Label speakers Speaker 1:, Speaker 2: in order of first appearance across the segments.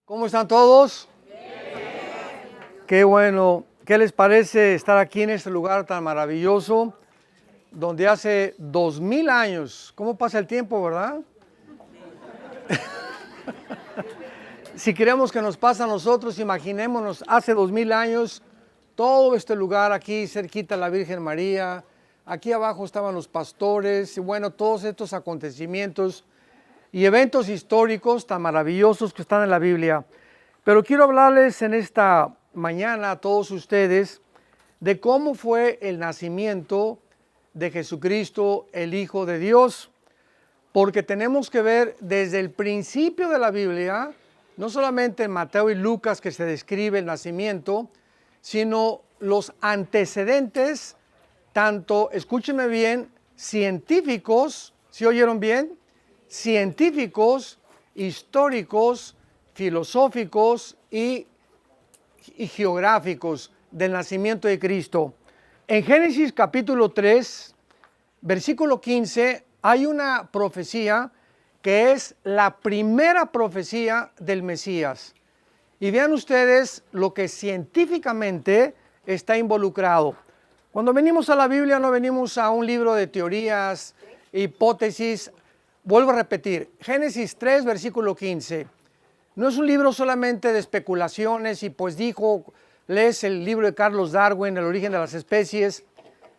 Speaker 1: ¿Cómo están todos? Qué bueno. ¿Qué les parece estar aquí en este lugar tan maravilloso, donde hace 2000 años, cómo pasa el tiempo, verdad? Si queremos que nos pase a nosotros, imaginémonos hace 2000 años, todo este lugar aquí cerquita de la Virgen María, aquí abajo estaban los pastores y bueno, todos estos acontecimientos y eventos históricos tan maravillosos que están en la Biblia. Pero quiero hablarles en esta mañana a todos ustedes de cómo fue el nacimiento de Jesucristo, el Hijo de Dios, porque tenemos que ver desde el principio de la Biblia, no solamente en Mateo y Lucas que se describe el nacimiento, sino los antecedentes, tanto, escúchenme bien, científicos, ¿sí oyeron bien? Científicos, históricos, filosóficos y geográficos del nacimiento de Cristo. En Génesis capítulo 3, versículo 15, hay una profecía que es la primera profecía del Mesías. Y vean ustedes lo que científicamente está involucrado. Cuando venimos a la Biblia no venimos a un libro de teorías, hipótesis. Vuelvo a repetir, Génesis 3, versículo 15. No es un libro solamente de especulaciones y pues dijo, lees el libro de Carlos Darwin, El origen de las especies,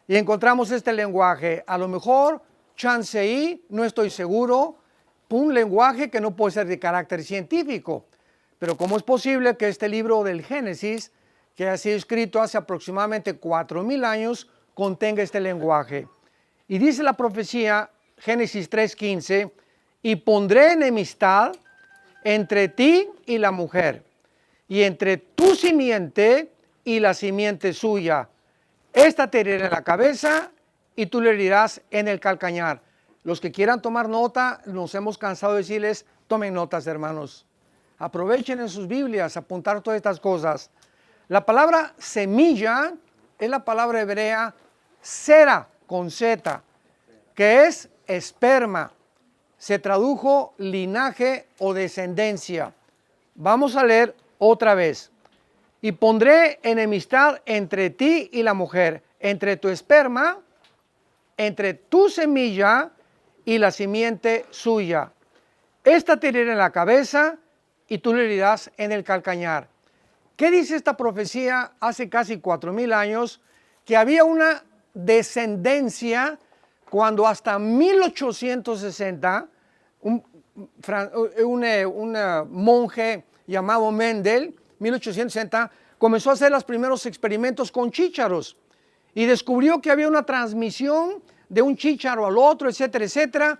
Speaker 1: y encontramos este lenguaje. A lo mejor, chance y, no estoy seguro, un lenguaje que no puede ser de carácter científico. Pero ¿cómo es posible que este libro del Génesis, que ha sido escrito hace aproximadamente 4000 años, contenga este lenguaje? Y dice la profecía, Génesis 3:15, y pondré enemistad entre ti y la mujer, y entre tu simiente y la simiente suya. Esta te herirá en la cabeza y tú le herirás en el calcañar. Los que quieran tomar nota, nos hemos cansado de decirles, tomen notas, hermanos. Aprovechen en sus Biblias, apuntar todas estas cosas. La palabra semilla es la palabra hebrea sera, con Z, que es esperma. Se tradujo linaje o descendencia. Vamos a leer otra vez. Y pondré enemistad entre ti y la mujer, entre tu esperma, entre tu semilla y la simiente suya. Esta te herirá en la cabeza y tú le herirás en el calcañar. ¿Qué dice esta profecía hace casi 4000 años? Que había una descendencia cuando hasta 1860 un monje llamado Mendel, 1860, comenzó a hacer los primeros experimentos con chícharos y descubrió que había una transmisión de un chícharo al otro, etcétera, etcétera,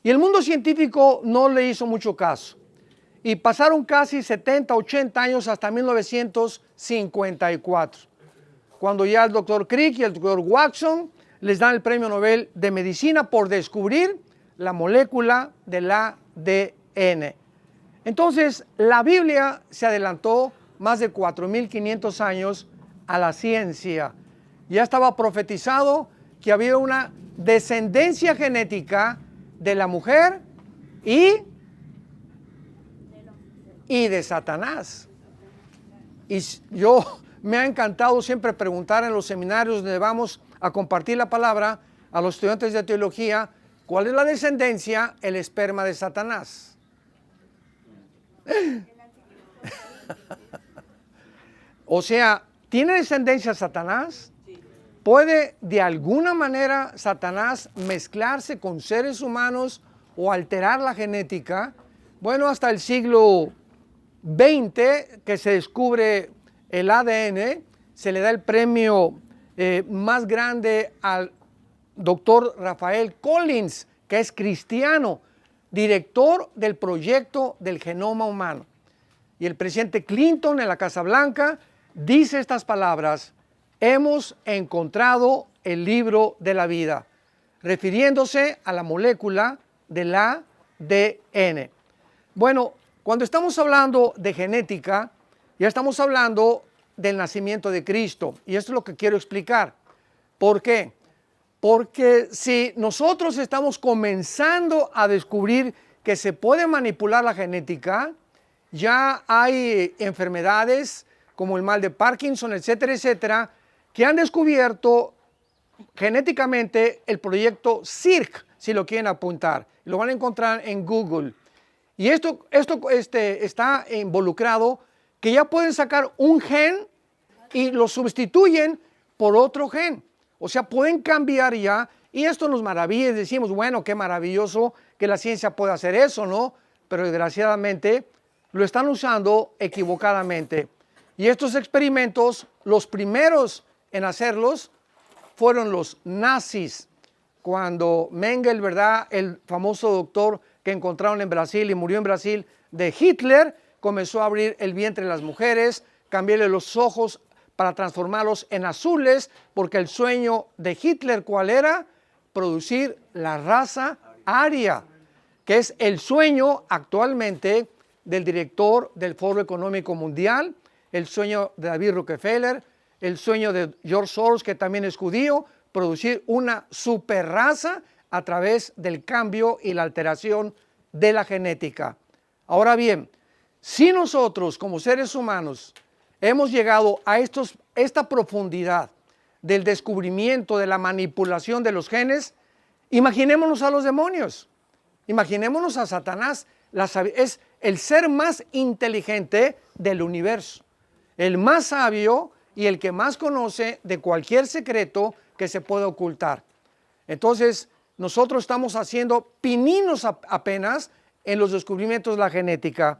Speaker 1: y el mundo científico no le hizo mucho caso. Y pasaron casi 70, 80 años hasta 1954, cuando ya el doctor Crick y el doctor Watson les dan el premio Nobel de Medicina por descubrir la molécula del ADN. Entonces, la Biblia se adelantó más de 4500 años a la ciencia. Ya estaba profetizado que había una descendencia genética de la mujer y de Satanás. Y yo me ha encantado siempre preguntar en los seminarios donde vamos a compartir la palabra a los estudiantes de teología, ¿cuál es la descendencia? El esperma de Satanás. O sea, ¿tiene descendencia Satanás? ¿Puede de alguna manera Satanás mezclarse con seres humanos o alterar la genética? Bueno, hasta el siglo XX que se descubre el ADN, se le da el premio más grande al doctor Rafael Collins, que es cristiano, director del proyecto del genoma humano. Y el presidente Clinton en la Casa Blanca dice estas palabras: hemos encontrado el libro de la vida, refiriéndose a la molécula del ADN. Bueno, cuando estamos hablando de genética, ya estamos hablando del nacimiento de Cristo. Y esto es lo que quiero explicar. ¿Por qué? Porque si nosotros estamos comenzando a descubrir que se puede manipular la genética, ya hay enfermedades como el mal de Parkinson, etcétera, etcétera, que han descubierto genéticamente el proyecto CIRC, si lo quieren apuntar. Lo van a encontrar en Google. Y esto está involucrado que ya pueden sacar un gen y lo sustituyen por otro gen. O sea, pueden cambiar ya. Y esto nos maravilla y decimos, bueno, qué maravilloso que la ciencia pueda hacer eso, ¿no? Pero desgraciadamente lo están usando equivocadamente. Y estos experimentos, los primeros en hacerlos, fueron los nazis. Cuando Mengele, ¿verdad?, el famoso doctor que encontraron en Brasil y murió en Brasil de Hitler, comenzó a abrir el vientre de las mujeres, cambiarle los ojos para transformarlos en azules, porque el sueño de Hitler, ¿cuál era? Producir la raza aria, que es el sueño actualmente del director del Foro Económico Mundial, el sueño de David Rockefeller, el sueño de George Soros, que también es judío, producir una superraza a través del cambio y la alteración de la genética. Ahora bien, si nosotros como seres humanos hemos llegado a esta profundidad del descubrimiento de la manipulación de los genes, imaginémonos a los demonios, imaginémonos a Satanás, es el ser más inteligente del universo, el más sabio y el que más conoce de cualquier secreto que se pueda ocultar. Entonces, nosotros estamos haciendo pininos apenas en los descubrimientos de la genética,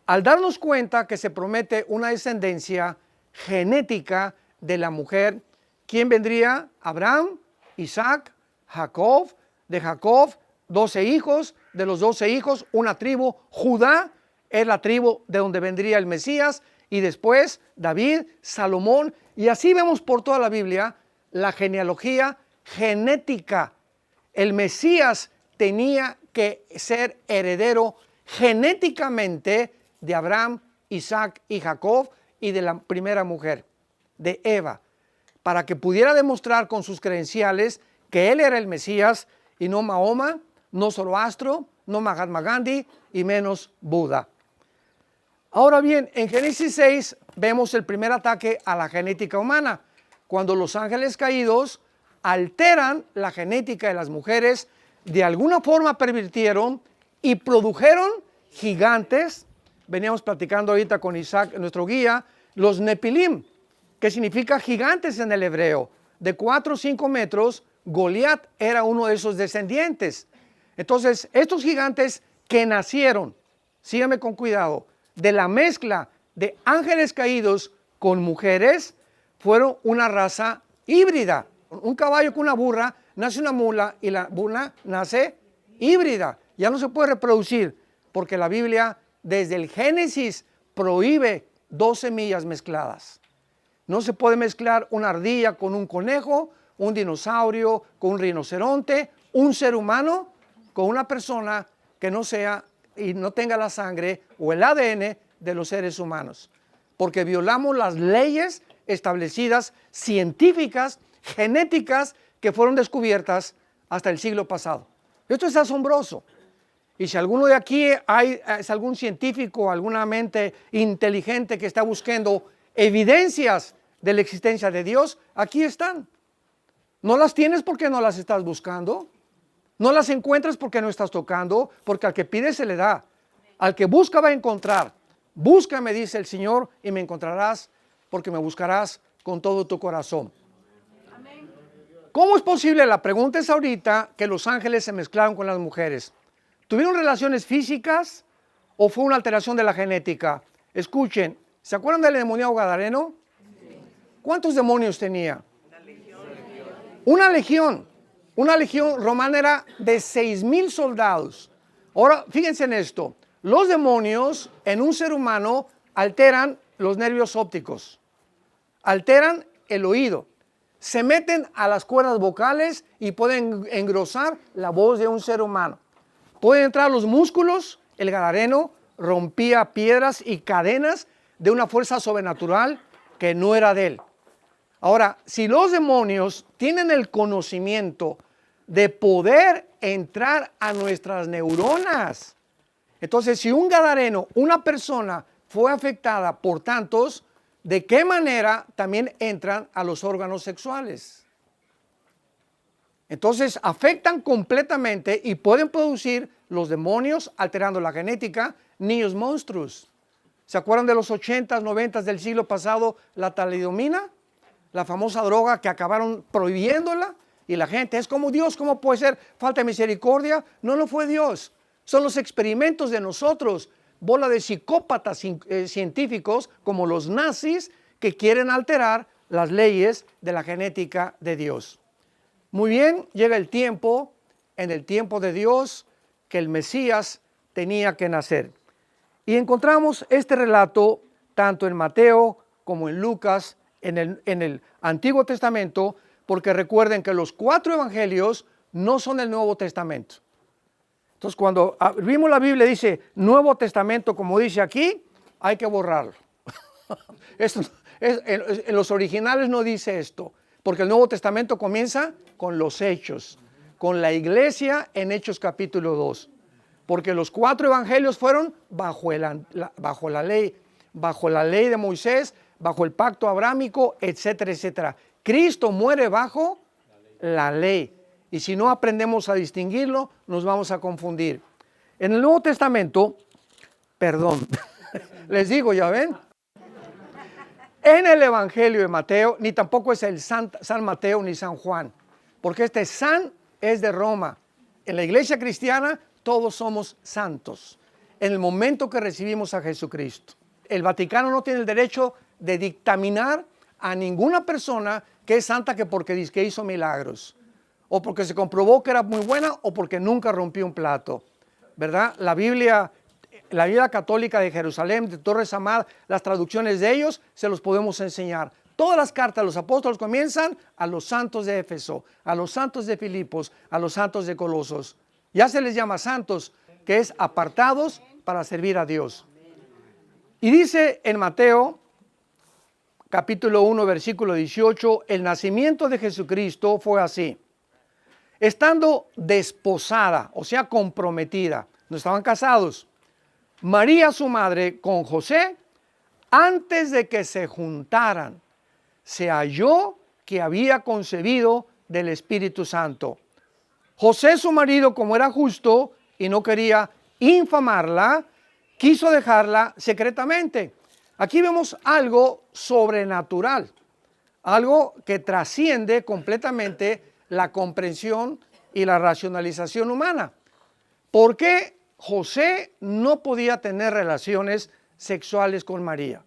Speaker 1: al darnos cuenta que se promete una descendencia genética de la mujer. ¿Quién vendría? Abraham, Isaac, Jacob, de Jacob 12 hijos, de los 12 hijos una tribu, Judá es la tribu de donde vendría el Mesías, y después David, Salomón, y así vemos por toda la Biblia la genealogía genética. El Mesías tenía que ser heredero genéticamente de Abraham, Isaac y Jacob y de la primera mujer, de Eva, para que pudiera demostrar con sus credenciales que él era el Mesías y no Mahoma, no Zoroastro, no Mahatma Gandhi y menos Buda. Ahora bien, en Génesis 6 vemos el primer ataque a la genética humana, cuando los ángeles caídos alteran la genética de las mujeres, de alguna forma pervirtieron y produjeron gigantes. Veníamos platicando ahorita con Isaac, nuestro guía, los Nepilim, que significa gigantes en el hebreo, de 4 o 5 metros. Goliat era uno de esos descendientes. Entonces, estos gigantes que nacieron, síganme con cuidado, de la mezcla de ángeles caídos con mujeres, fueron una raza híbrida. Un caballo con una burra, nace una mula y la burra nace híbrida. Ya no se puede reproducir porque la Biblia desde el Génesis prohíbe 2 semillas mezcladas. No se puede mezclar una ardilla con un conejo, un dinosaurio con un rinoceronte, un ser humano con una persona que no sea y no tenga la sangre o el ADN de los seres humanos, porque violamos las leyes establecidas, científicas, genéticas, que fueron descubiertas hasta el siglo pasado. Esto es asombroso. Y si alguno de aquí es algún científico, alguna mente inteligente que está buscando evidencias de la existencia de Dios, aquí están. No las tienes porque no las estás buscando. No las encuentras porque no estás tocando, porque al que pide se le da. Al que busca va a encontrar. Búscame, dice el Señor, y me encontrarás, porque me buscarás con todo tu corazón. Amén. ¿Cómo es posible? La pregunta es ahorita que los ángeles se mezclaron con las mujeres. ¿Tuvieron relaciones físicas o fue una alteración de la genética? Escuchen, ¿se acuerdan del endemoniado gadareno? ¿Cuántos demonios tenía? Una legión. Una legión romana era de 6,000 soldados. Ahora, fíjense en esto. Los demonios en un ser humano alteran los nervios ópticos, alteran el oído, se meten a las cuerdas vocales y pueden engrosar la voz de un ser humano. Pueden entrar a los músculos. El gadareno rompía piedras y cadenas de una fuerza sobrenatural que no era de él. Ahora, si los demonios tienen el conocimiento de poder entrar a nuestras neuronas Entonces, si un gadareno, una persona fue afectada por tantos, ¿de qué manera también entran a los órganos sexuales? Entonces, afectan completamente y pueden producir los demonios, alterando la genética, niños monstruos. ¿Se acuerdan de los 80s, 90s del siglo pasado, la talidomina? La famosa droga que acabaron prohibiéndola. Y la gente, es como Dios, ¿cómo puede ser falta de misericordia? No lo fue Dios. Son los experimentos de nosotros, bola de psicópatas científicos como los nazis que quieren alterar las leyes de la genética de Dios. Muy bien, llega el tiempo, en el tiempo de Dios, que el Mesías tenía que nacer. Y encontramos este relato tanto en Mateo como en Lucas, en el Antiguo Testamento, porque recuerden que los 4 evangelios no son el Nuevo Testamento. Entonces, cuando abrimos la Biblia dice Nuevo Testamento, como dice aquí, hay que borrarlo. En los originales no dice esto, porque el Nuevo Testamento comienza con los hechos, con la iglesia en Hechos capítulo 2. Porque los 4 evangelios fueron bajo la ley de Moisés, bajo el pacto abrámico, etcétera, etcétera. Cristo muere bajo la ley. Y si no aprendemos a distinguirlo, nos vamos a confundir. En el Nuevo Testamento, perdón, les digo, ya ven, en el Evangelio de Mateo, ni tampoco es el San Mateo ni San Juan, porque este San es de Roma. En la iglesia cristiana todos somos santos en el momento que recibimos a Jesucristo. El Vaticano no tiene el derecho de dictaminar a ninguna persona que es santa que porque dice que hizo milagros, o porque se comprobó que era muy buena, o porque nunca rompió un plato, ¿verdad? La Biblia católica de Jerusalén, de Torres Amad, las traducciones de ellos, se los podemos enseñar. Todas las cartas de los apóstoles comienzan a los santos de Éfeso, a los santos de Filipos, a los santos de Colosos. Ya se les llama santos, que es apartados para servir a Dios. Y dice en Mateo, capítulo 1, versículo 18, el nacimiento de Jesucristo fue así. Estando desposada, o sea, comprometida, no estaban casados, María su madre con José, antes de que se juntaran, se halló que había concebido del Espíritu Santo. José su marido, como era justo y no quería infamarla, quiso dejarla secretamente. Aquí vemos algo sobrenatural, algo que trasciende completamente la comprensión y la racionalización humana. ¿Por qué José no podía tener relaciones sexuales con María?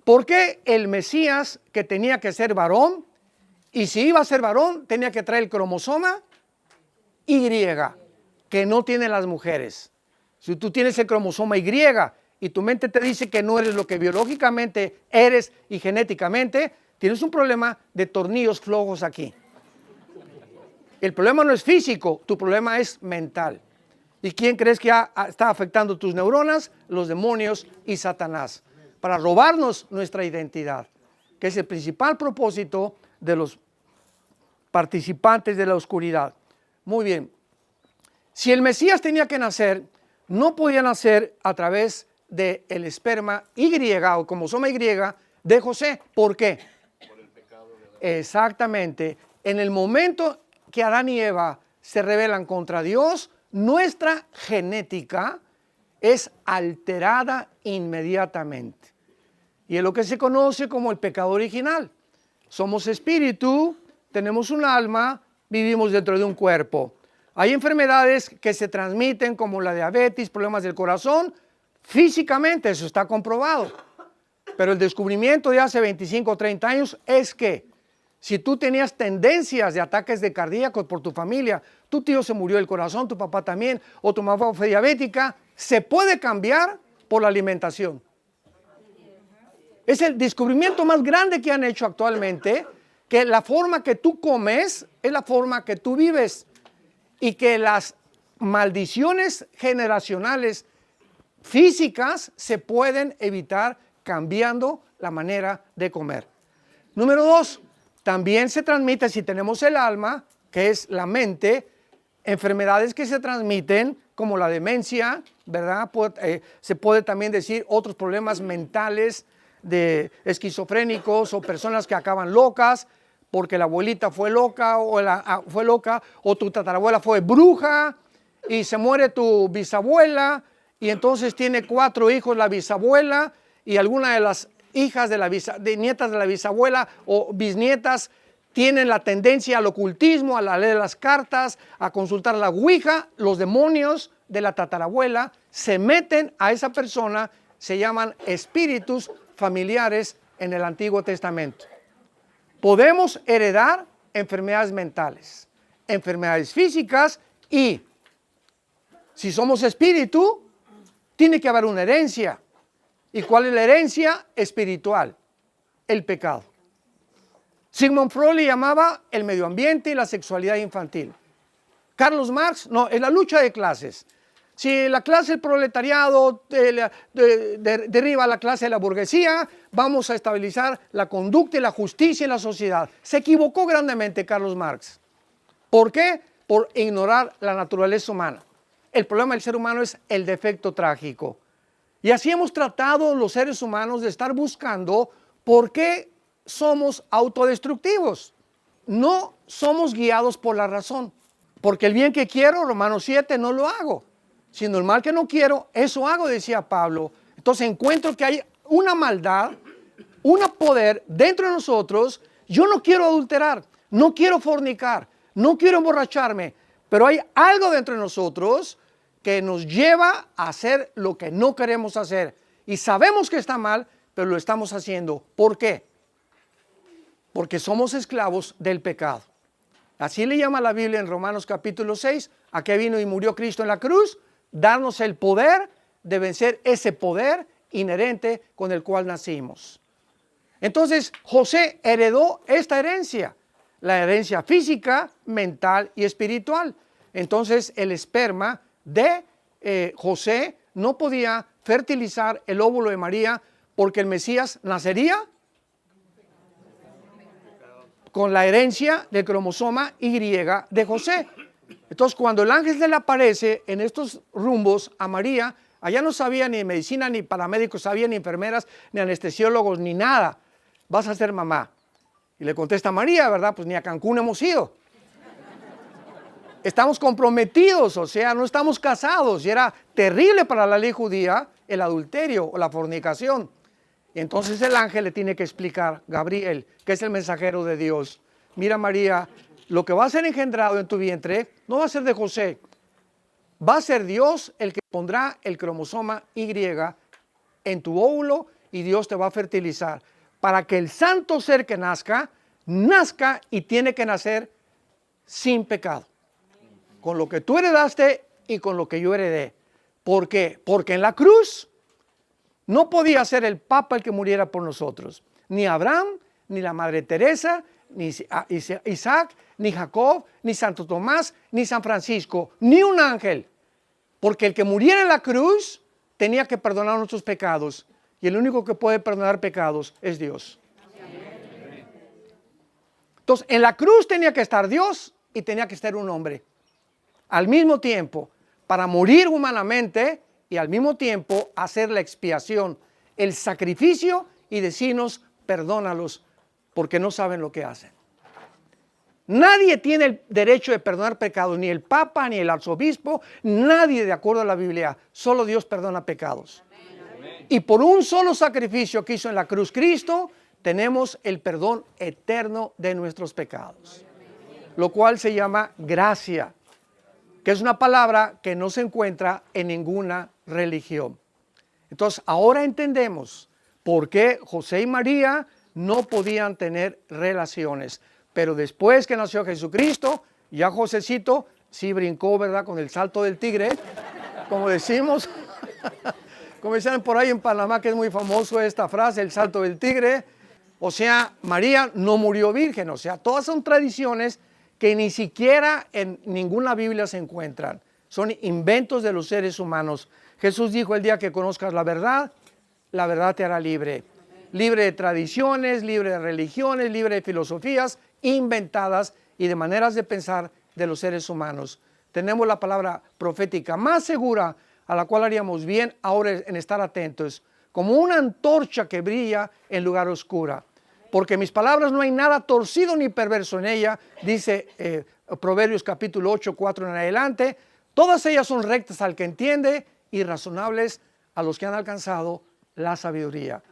Speaker 1: ¿Por qué el Mesías, que tenía que ser varón, y si iba a ser varón, tenía que traer el cromosoma Y, que no tienen las mujeres? Si tú tienes el cromosoma Y y tu mente te dice que no eres lo que biológicamente eres y genéticamente, tienes un problema de tornillos flojos aquí. El problema no es físico, tu problema es mental. ¿Y quién crees que está afectando tus neuronas? Los demonios y Satanás, para robarnos nuestra identidad, que es el principal propósito de los participantes de la oscuridad. Muy bien. Si el Mesías tenía que nacer, no podía nacer a través del esperma Y o cromosoma Y de José. ¿Por qué? Por el pecado de Adán. Exactamente. En el momento que Adán y Eva se rebelan contra Dios, nuestra genética es alterada inmediatamente. Y es lo que se conoce como el pecado original. Somos espíritu, tenemos un alma, vivimos dentro de un cuerpo. Hay enfermedades que se transmiten como la diabetes, problemas del corazón, físicamente, eso está comprobado. Pero el descubrimiento de hace 25 o 30 años es que si tú tenías tendencias de ataques de cardíacos por tu familia, tu tío se murió del corazón, tu papá también, o tu mamá fue diabética, se puede cambiar por la alimentación. Es el descubrimiento más grande que han hecho actualmente, que la forma que tú comes es la forma que tú vives y que las maldiciones generacionales físicas se pueden evitar cambiando la manera de comer. Número 2, también se transmite, si tenemos el alma, que es la mente, enfermedades que se transmiten como la demencia, ¿verdad? Se puede también decir otros problemas mentales de esquizofrénicos o personas que acaban locas porque la abuelita fue loca o tu tatarabuela fue bruja y se muere tu bisabuela y entonces tiene 4 hijos la bisabuela y alguna de las hijas de nietas de la bisabuela o bisnietas tienen la tendencia al ocultismo, a leer las cartas, a consultar la ouija. Los demonios de la tatarabuela se meten a esa persona, se llaman espíritus familiares en el Antiguo Testamento. Podemos heredar enfermedades mentales, enfermedades físicas y si somos espíritu, tiene que haber una herencia. ¿Y cuál es la herencia? Espiritual, el pecado. Sigmund Freud le llamaba el medio ambiente y la sexualidad infantil. Carlos Marx, no, es la lucha de clases. Si la clase del proletariado derriba a la clase de la burguesía, vamos a estabilizar la conducta y la justicia en la sociedad. Se equivocó grandemente Carlos Marx. ¿Por qué? Por ignorar la naturaleza humana. El problema del ser humano es el defecto trágico. Y así hemos tratado los seres humanos de estar buscando por qué somos autodestructivos. No somos guiados por la razón. Porque el bien que quiero, Romanos 7, no lo hago. Sino el mal que no quiero, eso hago, decía Pablo. Entonces encuentro que hay una maldad, un poder dentro de nosotros. Yo no quiero adulterar, no quiero fornicar, no quiero emborracharme. Pero hay algo dentro de nosotros que nos lleva a hacer lo que no queremos hacer. Y sabemos que está mal, pero lo estamos haciendo. ¿Por qué? Porque somos esclavos del pecado. Así le llama la Biblia en Romanos capítulo 6. ¿A qué vino y murió Cristo en la cruz? Darnos el poder de vencer ese poder inherente con el cual nacimos. Entonces, José heredó esta herencia. La herencia física, mental y espiritual. Entonces, el esperma de José no podía fertilizar el óvulo de María porque el Mesías nacería con la herencia del cromosoma Y de José. Entonces, cuando el ángel se le aparece en estos rumbos a María, allá no sabía ni medicina, ni paramédicos sabía, ni enfermeras, ni anestesiólogos, ni nada. Vas a ser mamá. Y le contesta María, ¿verdad? Pues ni a Cancún hemos ido. Estamos comprometidos, o sea, no estamos casados. Y era terrible para la ley judía el adulterio o la fornicación. Y entonces el ángel le tiene que explicar, Gabriel, que es el mensajero de Dios. Mira, María, lo que va a ser engendrado en tu vientre no va a ser de José. Va a ser Dios el que pondrá el cromosoma Y en tu óvulo y Dios te va a fertilizar. Para que el santo ser que nazca y tiene que nacer sin pecado. Con lo que tú heredaste y con lo que yo heredé. ¿Por qué? Porque en la cruz no podía ser el Papa el que muriera por nosotros. Ni Abraham, ni la Madre Teresa, ni Isaac, ni Jacob, ni Santo Tomás, ni San Francisco, ni un ángel. Porque el que muriera en la cruz tenía que perdonar nuestros pecados. Y el único que puede perdonar pecados es Dios. Entonces, en la cruz tenía que estar Dios y tenía que estar un hombre. Al mismo tiempo, para morir humanamente y al mismo tiempo hacer la expiación, el sacrificio y decirnos, perdónalos porque no saben lo que hacen. Nadie tiene el derecho de perdonar pecados, ni el Papa, ni el arzobispo, nadie de acuerdo a la Biblia. Solo Dios perdona pecados. Amén. Y por un solo sacrificio que hizo en la cruz Cristo, tenemos el perdón eterno de nuestros pecados. Lo cual se llama gracia, que es una palabra que no se encuentra en ninguna religión. Entonces, ahora entendemos por qué José y María no podían tener relaciones. Pero después que nació Jesucristo, ya Josecito sí brincó, ¿verdad? Con el salto del tigre, como decimos. Como dicen por ahí en Panamá, que es muy famoso esta frase, el salto del tigre. O sea, María no murió virgen. O sea, todas son tradiciones que ni siquiera en ninguna Biblia se encuentran. Son inventos de los seres humanos. Jesús dijo, el día que conozcas la verdad te hará libre. Libre de tradiciones, libre de religiones, libre de filosofías inventadas y de maneras de pensar de los seres humanos. Tenemos la palabra profética más segura a la cual haríamos bien ahora en estar atentos, como una antorcha que brilla en lugar oscuro. Porque mis palabras no hay nada torcido ni perverso en ella, dice Proverbios capítulo 8, 4 en adelante. Todas ellas son rectas al que entiende y razonables a los que han alcanzado la sabiduría.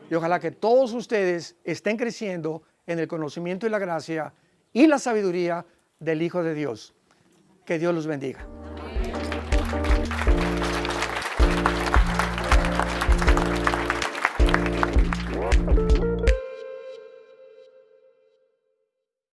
Speaker 1: Y ojalá que todos ustedes estén creciendo en el conocimiento y la gracia y la sabiduría del Hijo de Dios. Que Dios los bendiga.